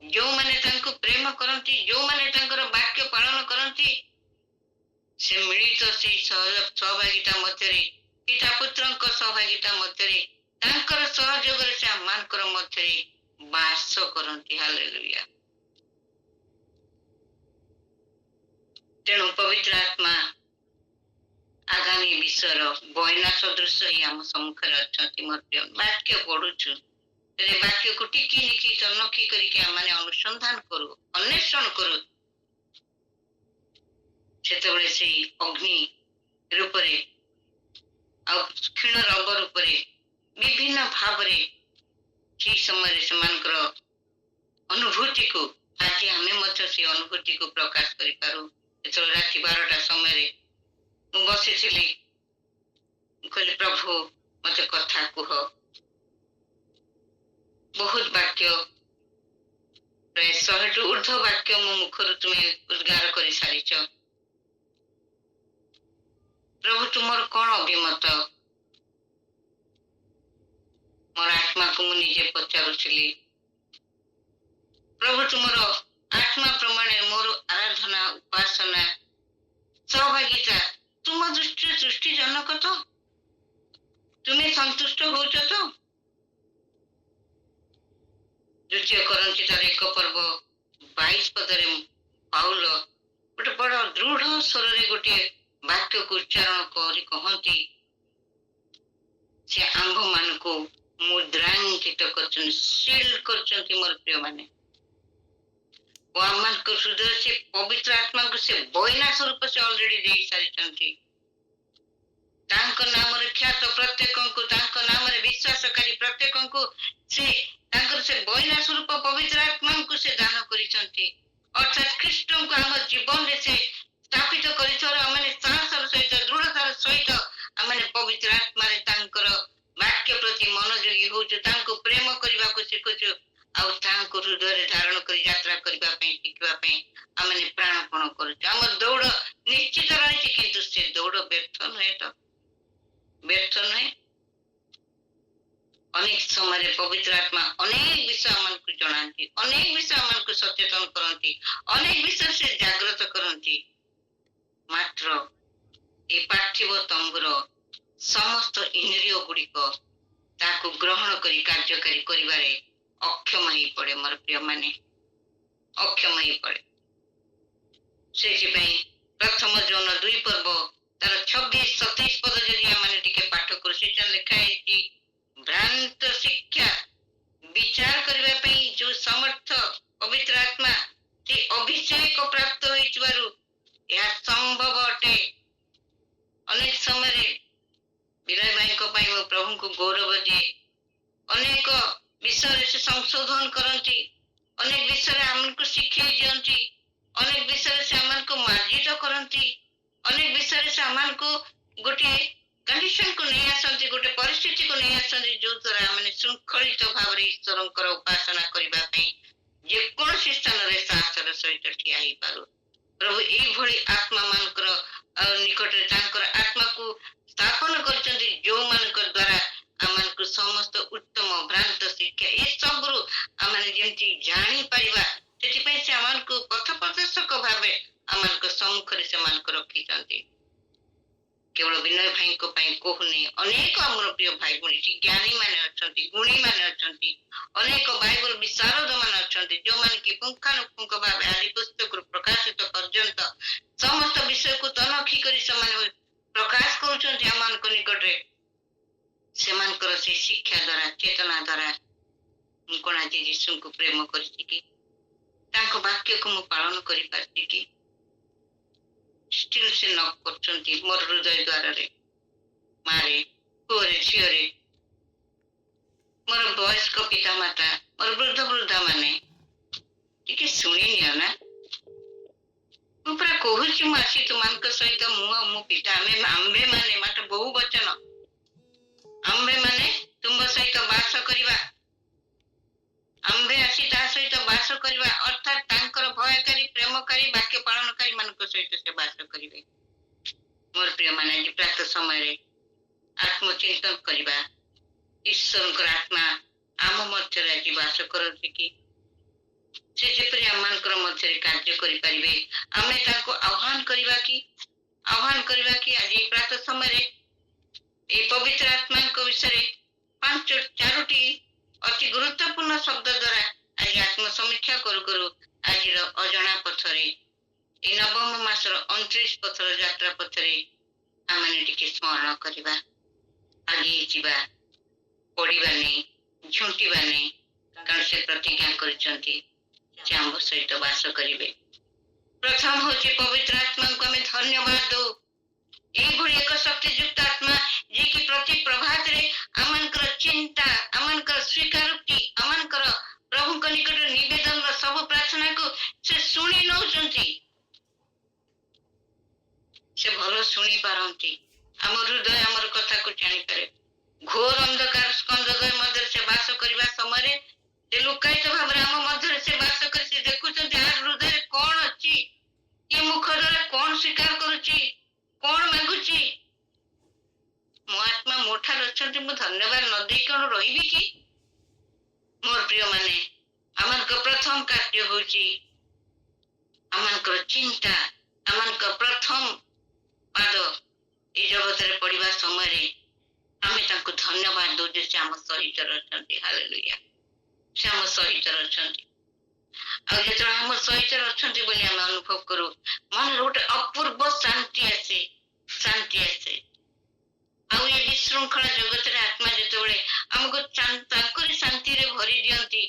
ଯୋଉମାନେ ତାଙ୍କୁ ପ୍ରେମ କରନ୍ତି, ଯୋଉମାନେ ତାଙ୍କର ବାକ୍ୟ ପାଳନ କରନ୍ତି, ସେ ମିଳିତ ସେଇ ସହଭାଗିତା ମଧ୍ୟରେ, ପିତା ପୁତ୍ରଙ୍କ ସହଭାଗିତା ମଧ୍ୟରେ, ତାଙ୍କର ସହଯୋଗରେ ସେ ଆମମାନଙ୍କର ମଧ୍ୟରେ ବାସ କରନ୍ତି। ହାଲେଲୁୟା। ତେଣୁ ପବିତ୍ର ଆତ୍ମା ଆଗାମୀ ବିଶ୍ୱର ବଇନା ସଦୃଶ ହିଁ ଆମ ସମ୍ମୁଖରେ ଅଛନ୍ତି। ମଧ୍ୟ ବାକ୍ୟ ପଢୁଛୁ, ବାକ୍ୟକୁ ଟିକି ନିକି ତନଖି କରିକି ଆମେ ଅନୁସନ୍ଧାନ କରୁ, ଅନ୍ୱେଷଣ କରୁ। ସେତେବେଳେ ସେଇ ଅଗ୍ନି ରୂପରେ ଆଉ କ୍ଷୀଣ ରଙ୍ଗ ରୂପରେ ବିଭିନ୍ନ ଭାବରେ ସେଇ ସମୟରେ ସେମାନଙ୍କର ଅନୁଭୂତିକୁ ଆଜି ଆମେ ମଧ୍ୟ ସେ ଅନୁଭୂତିକୁ ପ୍ରକାଶ କରିପାରୁ। ଯେତେବେଳେ ରାତି 12ଟା ସମୟରେ ମୁଁ ବସିଥିଲି, ମୁଁ କହିଲି ପ୍ରଭୁ ମତେ କଥା କୁହ। ବହୁତ ବାକ୍ୟ, ପ୍ରାୟ 100ଠୁ ଉର୍ଦ୍ଧ୍ୱ ବାକ୍ୟ ମୋ ମୁଖରୁ ତୁମେ ଉଦ୍ଗାର କରି ସାରିଛ। ପ୍ରଭୁ ତୁମର କଣ ଅଭିମତ? ମୋର ଆତ୍ମାକୁ ମୁଁ ନିଜେ ପଚାରୁଥିଲି। ପ୍ରଭୁ ତୁମର ଆତ୍ମା ପ୍ରମାଣରେ ମୋର ଆରାଧନା, ଉପାସନା, ସହଭାଗିତା ତୁମ ଦୃଷ୍ଟିରେ ସୃଷ୍ଟିଜନକ ତ? ତୁମେ ସନ୍ତୁଷ୍ଟ ହଉଛ ତ? ଦ୍ୱିତୀୟ କରନ୍ଥୀଙ୍କର 1 ପର୍ବ 22 ପଦରେ ପାଉଲ ଗୋଟେ ବଡ ଦୃଢ ସ୍ୱରରେ ଗୋଟିଏ ବାକ୍ୟକୁ ଉଚ୍ଚାରଣ କରି କହନ୍ତି, ସେ ଆମ୍ଭମାନଙ୍କୁ ମୁଦ୍ରାଙ୍କିତ କରିଛନ୍ତି, ସିଲ୍ କରିଛନ୍ତି। ମୋର ପ୍ରିୟମାନେ, ଓ ଆମମାନଙ୍କ ହୃଦୟରେ ସେ ପବିତ୍ର ଆତ୍ମାଙ୍କୁ ସେ ବଇନା ସ୍ୱରୂପ ସେ ଅଲରେଡି ଦେଇ ସାରିଛନ୍ତି। ତାଙ୍କ ନାମରେ ଖ୍ୟାତ ପ୍ରତ୍ୟେକଙ୍କୁ, ତାଙ୍କ ନାମରେ ବିଶ୍ୱାସକାରୀ ପ୍ରତ୍ୟେକଙ୍କୁ ସେ ତାଙ୍କର ସେ ବଇନା ସ୍ୱରୂପ ପବିତ୍ର ଆତ୍ମାଙ୍କୁ ସେ ଦାନ କରିଛନ୍ତି। ଅର୍ଥାତ୍ ଖ୍ରୀଷ୍ଟଙ୍କୁ ଆମ ଜୀବନରେ ସେ ସ୍ଥାପିତ କରିଥିବାରୁ ଆମେ ସାହସର ସହିତ, ଦୃଢତାର ସହିତ ଆମେ ପବିତ୍ର ଆତ୍ମାରେ ତାଙ୍କର ବାକ୍ୟ ପ୍ରତି ମନୋଯୋଗୀ ହଉଛୁ, ତାଙ୍କୁ ପ୍ରେମ କରିବାକୁ ଶିଖୁଛୁ, ଆଉ ତାଙ୍କୁ ହୃଦୟରେ ଧାରଣ କରି ଯାତ୍ରା କରିବା ପାଇଁ, ଶିଖିବା ପାଇଁ ଆମେ ପ୍ରାଣପଣ କରୁଛୁ। ଆମର ଦୌଡ଼ ନିଶ୍ଚିତ ରହିଛି, କିନ୍ତୁ ସେ ଦୌଡ଼ ବ୍ୟର୍ଥ ନୁହେଁ ତ? ବ୍ୟର୍ଥ ନୁହେଁ। ଅନେକ ସମୟରେ ପବିତ୍ର ଆତ୍ମା ଅନେକ ବିଷୟ ଆମକୁ ଜଣାନ୍ତି, ଅନେକ ବିଷୟ ଆମକୁ ସଚେତନ କରନ୍ତି, ଅନେକ ବିଷୟ ସେ ଜାଗ୍ରତ କରନ୍ତି। ମାତ୍ର ଏ ପାର୍ଥିବ ତମ୍ବୁର ସମସ୍ତ ଇନ୍ଦ୍ରିୟ ଗୁଡିକ ତାକୁ ଗ୍ରହଣ କରି କାର୍ଯ୍ୟକାରୀ କରିବାରେ ଅକ୍ଷମ ହେଇପଡେ। ମୋର ପ୍ରିୟମାନେ, ଅକ୍ଷମ ହେଇପଡେ। ସେଥିପାଇଁ ପ୍ରଥମ ଯୌନ 2 ପର୍ବ ତାର 26-27 ପଦ ଯଦି ଆମେ ଟିକେ ପାଠ କରୁ, ସେଟା ଲେଖା ହେଇଛି, ଭ୍ରାନ୍ତ ଶିକ୍ଷା ବିଚାର କରିବା ପାଇଁ ଯୋଉ ସମର୍ଥ ପବିତ୍ର ଆତ୍ମା ସେ ଅଭିଷେକ ପ୍ରାପ୍ତ ହୋଇଥିବାରୁ ଏହା ସମ୍ଭବ ଅଟେ। ଅନେକ ସମୟରେ ବିନୟ ଭାଇଙ୍କ ପାଇଁ ମୁଁ ପ୍ରଭୁଙ୍କୁ ଗୌରବ ଦିଏ। ଅନେକ ବିଷୟରେ ସେ ସଂଶୋଧନ କରନ୍ତି, ଅନେକ ବିଷୟରେ ଆମକୁ ଶିଖେଇ ଦିଅନ୍ତି, ଅନେକ ବିଷୟରେ ସେ ଆମକୁ ମାର୍ଜିତ କରନ୍ତି, ଅନେକ ବିଷୟରେ ସେ ଆମକୁ ଗୋଟିଏ କଣ୍ଡିସନକୁ ନେଇ ଆସନ୍ତି, ଗୋଟେ ପରିସ୍ଥିତିକୁ ନେଇ ଆସନ୍ତି, ଯୋଉ ଦ୍ୱାରା ଆମେ ଶୃଙ୍ଖଳିତ ଭାବରେ ଈଶ୍ୱରଙ୍କର ଉପାସନା କରିବା ପାଇଁ ଯେକୌଣସି ସ୍ଥାନରେ ସାହସର ସହିତ ଠିଆ ହେଇପାରୁ। ପ୍ରଭୁ ଏଇଭଳି ଆତ୍ମା ମାନଙ୍କର ନିକଟରେ ତାଙ୍କର ଆତ୍ମାକୁ ସ୍ଥାପନ କରିଛନ୍ତି, ଯୋଉମାନଙ୍କ ଦ୍ୱାରା ଆମକୁ ସମସ୍ତ ଉତ୍ତମ ଭ୍ରାନ୍ତ ଶିକ୍ଷା ଏସବୁରୁ ଆମେ ଯେମିତି ଜାଣିପାରିବା, ସେଥିପାଇଁ ସେ ଆମକୁ ପଥ ପ୍ରଦର୍ଶକ ଭାବେ ଆମମାନଙ୍କ ସମ୍ମୁଖରେ ସେମାନଙ୍କୁ ରଖିଛନ୍ତି। କେବଳ ବିନୟ ଭାଇଙ୍କ ପାଇଁ କହୁନି, ଅନେକ ଆମର ପ୍ରିୟ ଭାଇ ଭଉଣୀ ଜ୍ଞାନୀ ମାନେ ଅଛନ୍ତି, ଗୁଣୀ ମାନେ ଅଛନ୍ତି, ଅନେକ ବାଇବଲ ବିଶାରଦ ମାନେ ଅଛନ୍ତି, ଯୋଉମାନେ କି ପୁଙ୍ଖାନୁପୁଙ୍ଖ ଭାବେ ଆଦି ପୁସ୍ତକରୁ ପ୍ରକାଶିତ ପର୍ଯ୍ୟନ୍ତ ସମସ୍ତ ବିଷୟକୁ ତନଖି କରି ସେମାନେ ପ୍ରକାଶ କରୁଛନ୍ତି ଆମମାନଙ୍କ ନିକଟରେ। ସେମାନଙ୍କର ସେ ଶିକ୍ଷା ଦ୍ୱାରା, ଚେତନା ଦ୍ୱାରା ମୁଁ କଣ ଆଜି ଯୀଶୁଙ୍କୁ ପ୍ରେମ କରିଛି କି? ତାଙ୍କ ବାକ୍ୟକୁ ମୁଁ ପାଳନ କରିପାରିଛି କି? ଷ୍ଟିଲ୍ ସେ ନକ୍ କରୁଛନ୍ତି ମୋର ହୃଦୟ ଦ୍ୱାରରେ। ମାରେ, ପୁଅରେ, ଝିଅରେ, ମୋର ବୟସ୍କ ପିତା ମାତା, ମୋର ବୃଦ୍ଧ ବୃଦ୍ଧା ମାନେ ଟିକେ ଶୁଣିନିଅ ନା। ମୁଁ ପୁରା କହୁଛି, ମୁଁ ଆସି ତୁମାନଙ୍କ ସହିତ, ମୁଁ ଆଉ ମୋ ପିତା, ଆମ୍ଭେ ମାନେ ମାତ୍ର ବହୁ ବଚନ, ଆମ୍ଭେ ମାନେ ତୁମ ସହିତ ବାସ କରିବା, ଆମ୍ଭେ ଆସି ତା ସହିତ ବାସ କରିବା, ଅର୍ଥାତ୍ ତାଙ୍କର ଭୟକାରୀ, ପ୍ରେମକାରୀ, ବାକ୍ୟ ପାଳନକାରୀ ମାନଙ୍କ ସହିତ ସେ ବାସ କରିବେ। ମୋର ପ୍ରିୟ ମାନେ, ଆଜି ପ୍ରାତଃ ସମୟରେ ଆତ୍ମଚିନ୍ତନ କରିବା, ଈଶ୍ୱରଙ୍କର ଆତ୍ମା ଆମ ମଧ୍ୟରେ ଆଜି ବାସ କରନ୍ତି କି? ସେ ଯେପରି ଆମମାନଙ୍କର ମଧ୍ୟରେ କାର୍ଯ୍ୟ କରିପାରିବେ, ଆମେ ତାଙ୍କୁ ଆହ୍ୱାନ କରିବା କି? ଆହ୍ୱାନ କରିବା କି? ଆଜି ପ୍ରାତଃ ସମୟରେ এই ପବିତ୍ର ଆତ୍ମାଙ୍କ ବିଷୟରେ 4ଟି ଅତି ଗୁରୁତ୍ୱପୂର୍ଣ୍ଣ ଶବ୍ଦ ଦ୍ୱାରା ଆଜି ଆତ୍ମସମୀକ୍ଷା କରୁ କରୁ ଆଜିର ଅଜଣା ପଥରେ, এই ନବମ ମାସର 29 ପଥର ଯାତ୍ରା ପଥରେ ଆମେ ଟିକେ ସ୍ମରଣ କରିବା, ଆଗେଇ ଯିବା, ପଡ଼ିବା ନେଇ, ଝୁଣ୍ଟିବା ନେଇ, କାରଣ ସେ ପ୍ରତିଜ୍ଞା କରିଛନ୍ତି ସେ ଆମ ସହିତ ବାସ କରିବେ। ପ୍ରଥମ ହଉଛି ପବିତ୍ର ଆତ୍ମାଙ୍କୁ ଆମେ ଧନ୍ୟବାଦ ଦଉ। এইଭଳି ଏକ ଶକ୍ତିଯୁକ୍ତ ଆତ୍ମା ଯିଏକି ପ୍ରତି ପ୍ରଭାତରେ आमनकर चिंता आमनकर स्वीकारोक्ति आमनकर प्रभु निकट निवेदन सब प्रार्थना को से शुणी नौचंती से भल शुणी पारंती आम हृदय आमर कथा को जानी पारे घोर अंधकार स्कंदद्वय मध्य से वास करबा समय से लुकायित भाव आम मध्य से वास कर से देखुचंती यार हृदय कौन अछि ये मुख द्वारा कौन स्वीकार करुची कौन मागुची मो आत्मा मोठार अच्छी मु धन्यवाद न दे कौन रही कि मोर प्रिय माने आमनक प्रथम कार्य होची आमनकर चिंता आमनक प्रथम पाद ए जगत रे पड़िबा समय रे आमे तांको धन्यवाद दो जे से आम सहित रहछंती हालेलुया से आम सहित रहछंती आ जे आम सहित रहछंती बोली आमे अनुभव करू मन रोटे अपूर्व शांति आसे आ ये विशृंखला जगत रे आत्मा जेतेबेले हमको तांकरी शांति रे भरी दियंती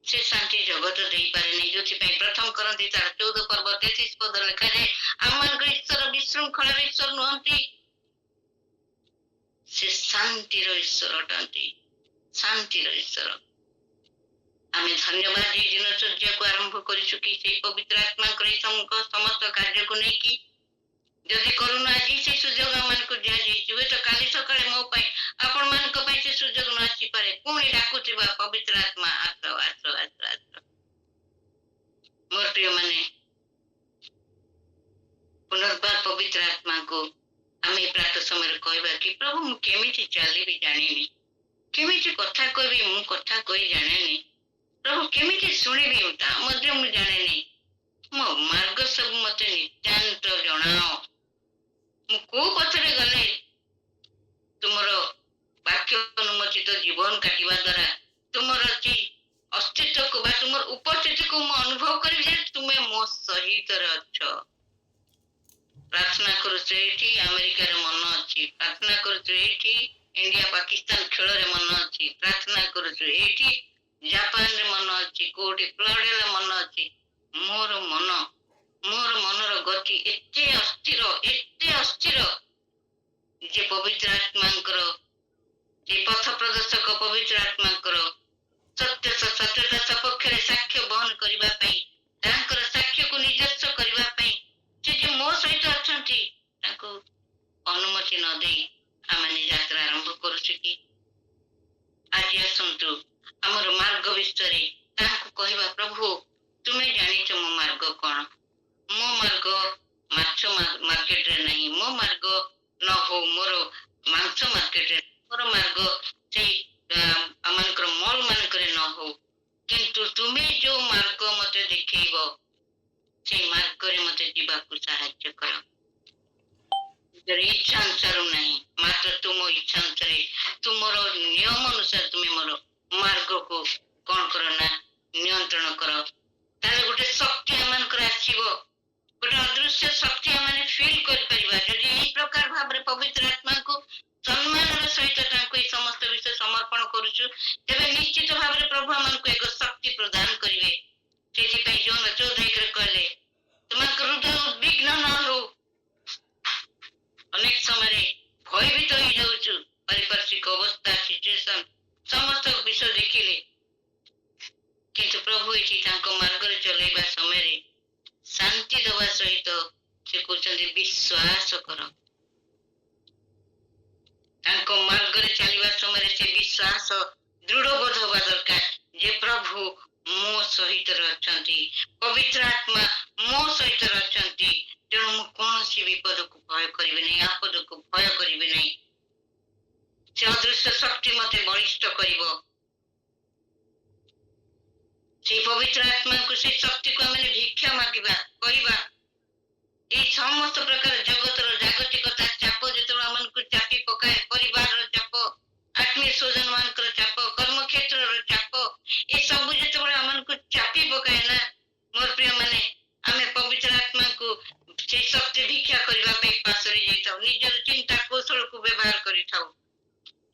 से शांति जगत दे पारे नहीं जो थिपई प्रथम करंती तार 14 पर्व 33 पद लिखा जाए आमन ईश्वर विशृंखला ईश्वर नुहंती से शांति रो ईश्वर अटंती शांति रो ईश्वर आमे धन्यवाद ये दिनचर्या को आरंभ करि चुकी से पवित्र आत्मा करे समस्त कार्य को नहीं की जदि करूँ आज से सुजोग मन को दिया जाइए तो काली सकाळे मो पाई आपण मन को पाई से सुजोग न आसी पारे पुणी डाकुथिबा पवित्र आत्मा आसो आसो आसो आसो मोर प्रिय माने पुनर्बार पवित्र आत्मा को आमे प्रातः समय कहबा कि प्रभु मु केमिति चलीबी जानिनी केमिति कथा कहबी मु कथा कहि जानेनी प्रभु केमिति सुनिबी ता मध्य मु जानेनी मो मार्ग सब मते नित्यांत जणाओ मु को पथरे गले तुमरो वाक्य अनुमोचित जीवन काटिबा द्वारा तुमर अस्तित्व को बा तुमर उपस्थिति को मु अनुभव करी जे तुमे मो सहित अछ प्रार्थना करूछु एठी अमेरिका रे मन अछि प्रार्थना करूछु एठी इंडिया पाकिस्तान खेल रे मन अछि प्रार्थना करूछु एठी जापान रे मन अछि कोठी फ्लोरिडा रे मन अछि मोर मनर गति एते अस्थिर जे पवित्र आत्मांकर जे पथ प्रदर्शक पवित्र आत्मांकर सत्यता सपक्ष रे साक्ष्य बहन करिबा पई तांकर साक्ष्य को निजस्व करिबा पई जे मो सहित अछंती ताको अनुमति न दे आमे यात्रा आरंभ करूछु कि आज आसंतु हमर मार्ग विषय ताको कहबा प्रभु तुम्हें जानिଛ मो मार्ग कौन मो मार्ग माछ मार्केट रे नहीं मो मार्ग न हो मोर मांस मार्केट रे मोर मार्ग से अमनकर मॉल मान करे न हो किंतु तुम्हें जो मार्ग मते देखैबो से मार्ग रे मते जीवा को सहायता करो जरे इच्छा अनुसार नहीं मात्र तुम इच्छा अनुसार तुमरो नियम अनुसार तुम्हें मोर मार्ग को कौन करो ना नियंत्रण करो ताले गोटे शक्ति आमनकर आसीबो गोटे अदृश्य शक्ति आमने फील कर परिबा जदि एही प्रकार भाबरे पवित्र आत्मा को सम्मानर सहित तांको समस्त विषय समर्पण करूछु तेबे निश्चित भाबरे प्रभु आमनको एक शक्ति प्रदान करिवे सेति पई जोन 14 रे कहले तुमक हृदय उद्विग्न न हो अनेक समय भयभीत हो जाउछु पारिपार्श्विक अवस्था सिचुएशन समस्त विषय देखिले किंतु प्रभु एठी तांको मार्ग रे चलेबा समय रे शांति दवा सहित से कहते विश्वास कर तांको मार्ग रे चलिबा समय रे से विश्वास दृढ़ बोध होबा दरकार जे प्रभु मो सहित रहछंती पवित्र आत्मा मो सहित रहछंती तेणु मु कोनोसी विपद को भय करिबे नै आपद को भय करिबे नै से अदृश्य शक्ति मते बलिष्ठ करिवो से पवित्र आत्मा को से शक्ति को हमें भिक्षा मागिबा करिबा ए समस्त प्रकार जगत रो जागतिकता चाप जेतो हमन को चापी पकाए परिवार रो चाप आत्मीय स्वजन मान कर चाप कर्म क्षेत्र रो चाप ए सब जेतो हमन को चापी पकाए ना मोर प्रिय माने हमें पवित्र आत्मा को से शक्ति भिक्षा करिबा पे पासरी जाइताउ निजर चिंता कौशल को व्यवहार करिथाउ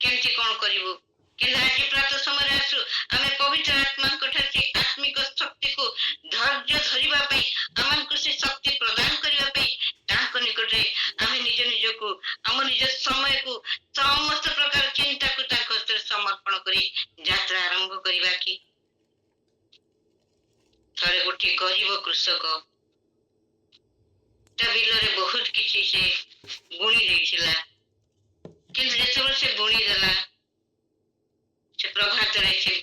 केमति कोन करिवो कि आज प्रातः समय आसु आमे पवित्र आत्मा को ठासी आत्मिक शक्ति को धैर्य धरिबा पई हमन को से शक्ति प्रदान करिबा पई तांको निकटे आमे निज निज को हम निज समय को समस्त प्रकार चिंता को ଥରେ ଗୋଟିଏ ଗରିବ କୃଷକ ତା ବିଲରେ ବହୁତ କିଛି ସେ ବୁଣି ଦେଇଥିଲା, କିନ୍ତୁ ଯେତେବେଳେ ସେ ବୁଣି ଦେଲା, ସେ ପ୍ରଭାତରେ ସେ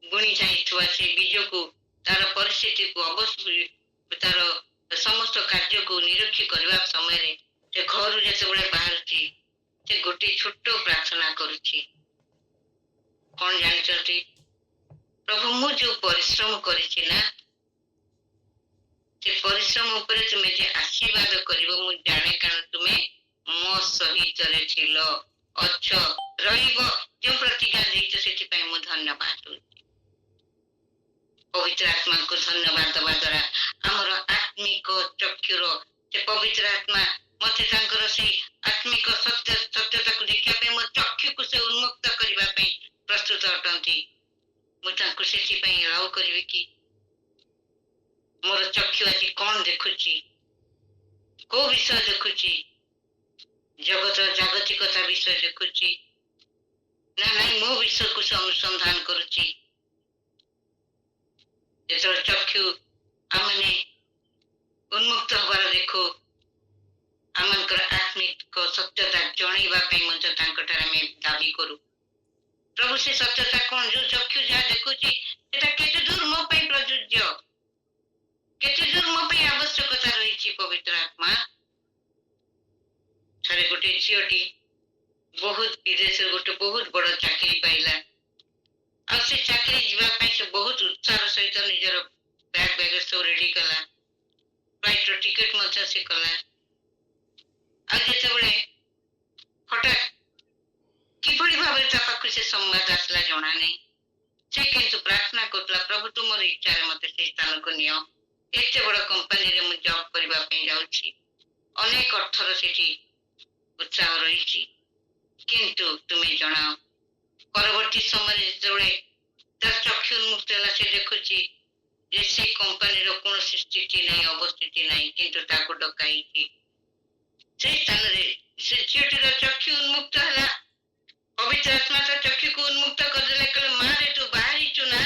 ବୁଣି ଯାଇଥିବା ସେ ବୀଜକୁ, ତାର ପରିସ୍ଥିତିକୁ, ତାର ସମସ୍ତ କାର୍ଯ୍ୟକୁ ନିରୀକ୍ଷା କରିବା ସମୟରେ ସେ ଘରୁ ଯେତେବେଳେ ବାହାରୁଛି, ସେ ଗୋଟିଏ ଛୋଟ ପ୍ରାର୍ଥନା କରୁଛି। କଣ ଜାଣିଛନ୍ତି? ପ୍ରଭୁ, ମୁଁ ଯୋଉ ପରିଶ୍ରମ କରିଛି ନା, ସେ ପରିଶ୍ରମ ଉପରେ ତୁମେ ଯେ ଆଶୀର୍ବାଦ କରିବ ମୁଁ ଜାଣେ, କାରଣ ତୁମେ ମୋ ସହିତରେ ଥିଲ, ଅଛ, ରହିବ, ଯୋଉ ପ୍ରତିଜ୍ଞା ଦେଇଛ ସେଥିପାଇଁ ମୁଁ ଧନ୍ୟବାଦ ଦଉଛି। ପବିତ୍ର ଆତ୍ମାଙ୍କୁ ଧନ୍ୟବାଦ ଦେବା ଦ୍ୱାରା ଆମର ଆତ୍ମିକ ଚକ୍ଷୁର ସେ ପବିତ୍ର ଆତ୍ମା ମତେ ତାଙ୍କର ସେଇ ଆତ୍ମିକ ସତ୍ୟତାକୁ ଦେଖିବା ପାଇଁ, ମୋ ଚକ୍ଷୁକୁ ସେ ଉନ୍ମୁକ୍ତ କରିବା ପାଇଁ ପ୍ରସ୍ତୁତ ଅଟନ୍ତି। ମୁଁ ତାଙ୍କୁ ସେଥିପାଇଁ ରାଉ କରିବି କି ମୋର ଚକ୍ଷୁ ଆଜି କଣ ଦେଖୁଛି, କୋଉ ବିଷୟ ଦେଖୁଛି, ଜଗତ ଜାଗତିକତା ବିଷୟ ଦେଖୁଛି ନା ନାଇଁ ମୋ ବିଷୟକୁ ସେ ଅନୁସନ୍ଧାନ କରୁଛି। ଯେତେବେଳେ ଚକ୍ଷୁ ଆମେ ଉନ୍ମୁକ୍ତ ହବାର ଦେଖୁ, ଆମଙ୍କର ଆତ୍ମିକ ସତ୍ୟତା ଜଣେଇବା ପାଇଁ ମଧ୍ୟ ତାଙ୍କଠାରେ ଆମେ ଦାବି କରୁ। ପ୍ରଭୁ, ସେ ସତ୍ୟତା କଣ? ଯୋଉ ଚକ୍ଷୁ ଯାହା ଦେଖୁଛି ସେଟା କେତେ ଦୂର ମୋ ପାଇଁ ପ୍ରଯୁଜ୍ୟ, କେତେ ଦୂର ମୋ ପାଇଁ ଆବଶ୍ୟକତା ରହିଛି। ପବିତ୍ର ଆତ୍ମା, ଥରେ ଗୋଟେ ଝିଅଟି ବହୁତ ବିଦେଶରେ ଗୋଟେ ବହୁତ ବଡ ଚାକିରି ପାଇଲା, ଆଉ ସେ ଚାକିରି ଯିବା ପାଇଁ ସେ ବହୁତ ଉତ୍ସାହ ସହିତ ନିଜର ବ୍ୟାଗ ସବୁ ରେଡି କଲା, ଫ୍ଲାଇଟର ଟିକେଟ ମଧ୍ୟ ସେ କଲା। ଆଉ ଯେତେବେଳେ ହଠାତ୍ କିଭଳି ଭାବରେ ତା ପାଖକୁ ସେ ସମ୍ବାଦ ଆସିଲା ଜଣା ନାହିଁ, ସେ କିନ୍ତୁ ପ୍ରାର୍ଥନା କରୁଥିଲା, ପ୍ରଭୁ ତୁମର ଇଚ୍ଛାରେ ମତେ ସେ ସ୍ଥାନକୁ ନିଅ, ଏତେ ବଡ କମ୍ପାନୀରେ ମୁଁ ଜବ କରିବା ପାଇଁ ଯାଉଛି, ଅନେକ ଅର୍ଥର ସେଠି ଉତ୍ସାହ ରହିଛି, କିନ୍ତୁ ତୁମେ ଜଣାଅ। ପରବର୍ତ୍ତୀ ସମୟରେ ଯେତେବେଳେ ତାର ଚକ୍ଷୁ ଉନ୍ମୁକ୍ତ ହେଲା, ସେ ଦେଖୁଛି ଯେ ସେ କମ୍ପାନୀର କୌଣସି ସ୍ଥିତି ନାହିଁ, ଅବସ୍ଥିତି ନାହିଁ, କିନ୍ତୁ ତାକୁ ଡକାଇଛି ସେଇ ସ୍ଥାନରେ। ସେ ଝିଅଟିର ଚକ୍ଷୁ ଉନ୍ମୁକ୍ତ ହେଲା, ପବିତ୍ର ଆତ୍ମା ତା ଚକ୍ଷୁକୁ ଉନ୍ମୁକ୍ତ କରିଦେଲେ, କହିଲେ ମାରେ ତୁ ବାହାରିଛୁ ନା,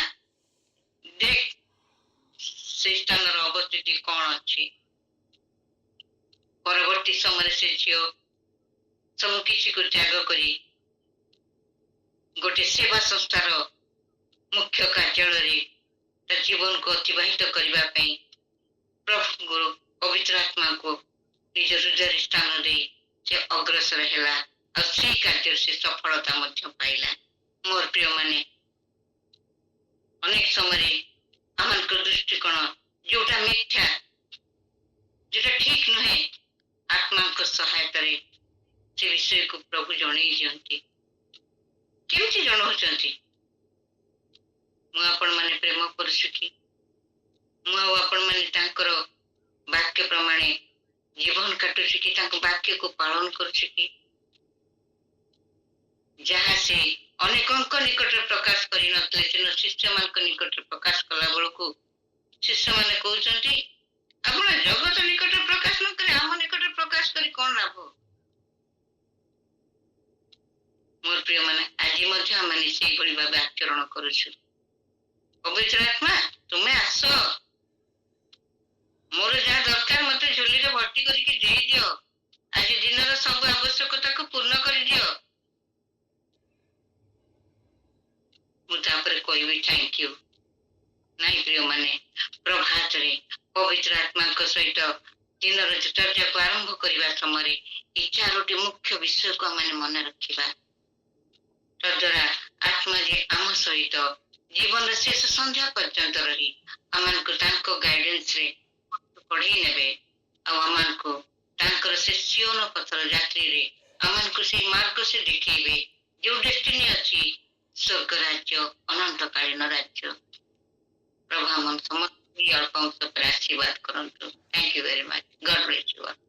ଦେଖ ସେଇ ସ୍ଥାନର ଅବସ୍ଥିତି କଣ ଅଛି। ପରବର୍ତ୍ତୀ ସମୟରେ ସେ ଝିଅ ସବୁ କିଛିକୁ ତ୍ୟାଗ କରି ଗୋଟେ ସେବା ସଂସ୍ଥାର ମୁଖ୍ୟ କାର୍ଯ୍ୟାଳୟରେ ତା ଜୀବନକୁ ଅତିବାହିତ କରିବା ପାଇଁ ପ୍ରଭୁ ପବିତ୍ର ଆତ୍ମାକୁ ନିଜ ହୃଦୟରେ ସ୍ଥାନ ଦେଇ ସେ ଅଗ୍ରସର ହେଲା, ଆଉ ସେଇ କାର୍ଯ୍ୟରେ ସେ ସଫଳତା ମଧ୍ୟ ପାଇଲା। ମୋର ପ୍ରିୟମାନେ, ଅନେକ ସମୟରେ ଆମମାନଙ୍କ ଦୃଷ୍ଟିକୋଣ ଯୋଉଟା ମିଥ୍ୟା, ଯୋଉଟା ଠିକ ନୁହେଁ, ଆତ୍ମାଙ୍କ ସହାୟତାରେ ସେ ବିଷୟକୁ ପ୍ରଭୁ ଜଣେଇ ଦିଅନ୍ତି। କେମିତି ଜଣାଉଛନ୍ତି? ମୁଁ ଆପଣମାନେ ପ୍ରେମ କରୁଛୁ କି? ମୁଁ ଆଉ ଆପଣମାନେ ତାଙ୍କର ବାକ୍ୟ ପ୍ରମାଣେ ଜୀବନ କାଟୁଛି କି? ତାଙ୍କ ବାକ୍ୟକୁ ପାଳନ କରୁଛି କି? ଯାହା ସେ ଅନେକଙ୍କ ନିକଟରେ ପ୍ରକାଶ କରିନଥିଲେ, ତେଣୁ ଶିଷ୍ୟମାନଙ୍କ ନିକଟରେ ପ୍ରକାଶ କଲା ବେଳକୁ ଶିଷ୍ୟମାନେ କହୁଛନ୍ତି, ଆପଣ ଜଗତ ନିକଟରେ ପ୍ରକାଶ ନ କରି ଆମ ନିକଟରେ ପ୍ରକାଶ କରି କଣ ଲାଭ? ମୋର ପ୍ରିୟମାନେ, ଆଜି ମଧ୍ୟ ଆମେ ସେଇଭଳି ଭାବେ ଆଚରଣ କରୁଛୁ। ପବିତ୍ର ଆତ୍ମା ତୁମେ ଆସ, ମୋର ଯାହା ଦରକାର ମତେ ଝୋଲିରେ ଭର୍ତ୍ତି କରିକି ଦେଇଦିଅ, ଆଜି ଦିନର ସବୁ ଆବଶ୍ୟକତାକୁ ପୂର୍ଣ୍ଣ କରିଦିଅ। ମୁଁ ତାପରେ କହିବି ଥ୍ୟାଙ୍କ ୟୁ। ନାଇଁ ପ୍ରିୟମାନେ, ପ୍ରଭାତରେ ପବିତ୍ର ଆତ୍ମାଙ୍କ ସହିତ ଦିନର ଚର୍ଚ୍ଚାକୁ ଆରମ୍ଭ କରିବା ସମୟରେ এই 4ଟି ମୁଖ୍ୟ ବିଷୟକୁ ଆମେ ମନେ ରଖିବା। ତଦ୍ୱାରା ଆତ୍ମା ଯେ ଆମ ସହିତ ଜୀବନର ଶେଷ ସନ୍ଧ୍ୟା ପର୍ଯ୍ୟନ୍ତ ରହି ଆମମାନଙ୍କୁ ତାଙ୍କ ଗାଇଡେନ୍ସରେ ପଢେଇ ନେବେ, ଆଉ ଆମମାନଙ୍କୁ ତାଙ୍କର ସେ ସିଓନ ପଥର ଯାତ୍ରୀରେ ଆମମାନଙ୍କୁ ସେଇ ମାର୍ଗ ସେ ଦେଖେଇବେ, ଯୋଉ ଡେଷ୍ଟିନି ଅଛି ସ୍ୱର୍ଗ ରାଜ୍ୟ, ଅନନ୍ତକାଳୀନ ରାଜ୍ୟ। ପ୍ରଭୁ ଆମ ସମସ୍ତ ଅଳ୍ପ ଅଂଶ ଉପରେ ଆଶୀର୍ବାଦ କରନ୍ତୁ। Thank you very much. God bless you all.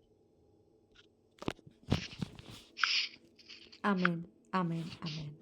Amen. Amen. Amen.